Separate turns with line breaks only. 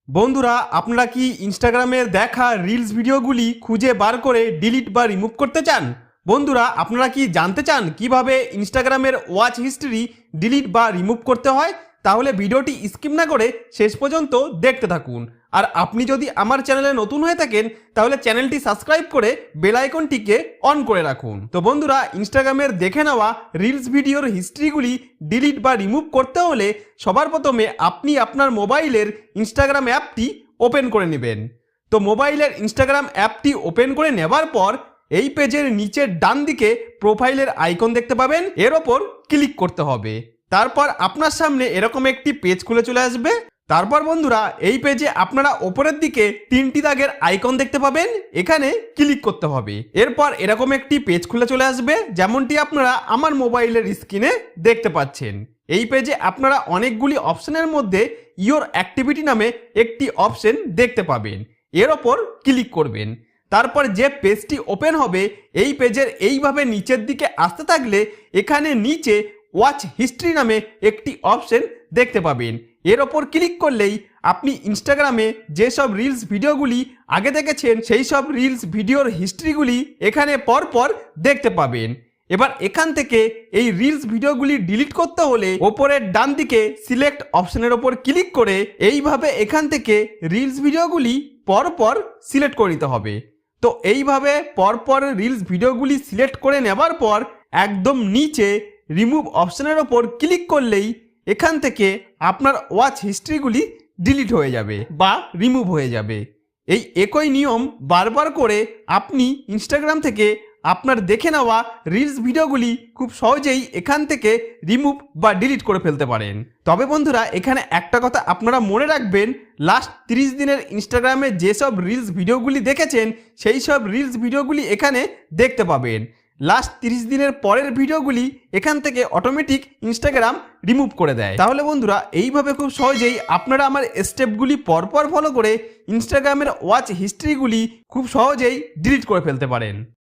বন্ধুরা, আপনারা কি ইনস্টাগ্রামের দেখা রিলস ভিডিওগুলি খুঁজে বার করে ডিলিট বা রিমুভ করতে চান? বন্ধুরা, আপনারা কি জানতে চান কিভাবে ইনস্টাগ্রামের ওয়াচ হিস্ট্রি ডিলিট বা রিমুভ করতে হয়? তাহলে ভিডিওটি স্কিপ না করে শেষ পর্যন্ত দেখতে থাকুন। আর আপনি যদি আমার চ্যানেলে নতুন হয়ে থাকেন তাহলে চ্যানেলটি সাবস্ক্রাইব করে বেল আইকনটিকে অন করে রাখুন। তো বন্ধুরা, ইনস্টাগ্রামের দেখে নেওয়া রিলস ভিডিওর হিস্ট্রিগুলি ডিলিট বা রিমুভ করতে হলে সবার প্রথমে আপনি আপনার মোবাইলের ইনস্টাগ্রাম অ্যাপটি ওপেন করে নেবেন। তো মোবাইলের ইনস্টাগ্রাম অ্যাপটি ওপেন করে নেবার পর এই পেজের নিচের ডান দিকে প্রোফাইলের আইকন দেখতে পাবেন, এর ওপর ক্লিক করতে হবে। তারপর আপনার সামনে এরকম একটি পেজ খুলে চলে আসবে। তারপর বন্ধুরা, এই পেজে আপনারা ওপরের দিকে তিনটি দাগের আইকন দেখতে পাবেন, এখানে ক্লিক করতে হবে। এরপর এরকম একটি পেজ খুলে চলে আসবে, যেমনটি আপনারা আমার মোবাইলের স্ক্রিনে দেখতে পাচ্ছেন। এই পেজে আপনারা অনেকগুলি অপশনের মধ্যে ইওর অ্যাক্টিভিটি নামে একটি অপশন দেখতে পাবেন, এর ওপর ক্লিক করবেন। তারপর যে পেজটি ওপেন হবে এই পেজের এইভাবে নিচের দিকে আসতে থাকলে এখানে নিচে ওয়াচ হিস্ট্রি নামে একটি অপশন দেখতে পাবেন। এর ওপর ক্লিক করলেই আপনি ইনস্টাগ্রামে যেসব রিলস ভিডিওগুলি আগে দেখেছেন সেই সব রিলস ভিডিওর হিস্ট্রিগুলি এখানে পরপর দেখতে পাবেন। এবার এখান থেকে এই রিলস ভিডিওগুলি ডিলিট করতে হলে ওপরের ডান দিকে সিলেক্ট অপশনের ওপর ক্লিক করে এইভাবে এখান থেকে রিলস ভিডিওগুলি পরপর সিলেক্ট করে নিতে হবে। তো এইভাবে পরপর রিলস ভিডিওগুলি সিলেক্ট করে নেবার পর একদম নিচে রিমুভ অপশনের ওপর ক্লিক করলেই এখান থেকে আপনার ওয়াচ হিস্ট্রিগুলি ডিলিট হয়ে যাবে বা রিমুভ হয়ে যাবে। এই একই নিয়ম বারবার করে আপনি ইনস্টাগ্রাম থেকে আপনার দেখে নেওয়া রিলস ভিডিওগুলি খুব সহজেই এখান থেকে রিমুভ বা ডিলিট করে ফেলতে পারেন। তবে বন্ধুরা, এখানে একটা কথা আপনারা মনে রাখবেন, লাস্ট 30 দিনের ইনস্টাগ্রামে যেসব রিলস ভিডিওগুলি দেখেছেন সেই সব রিলস ভিডিওগুলি এখানে দেখতে পাবেন। লাস্ট 30 দিনের পরের ভিডিওগুলি এখান থেকে অটোমেটিক ইনস্টাগ্রাম রিমুভ করে দেয়। তাহলে বন্ধুরা, এইভাবে খুব সহজেই আপনারা আমার স্টেপগুলি পরপর ফলো করে ইনস্টাগ্রামের ওয়াচ হিস্ট্রিগুলি খুব সহজেই ডিলিট করে ফেলতে পারেন।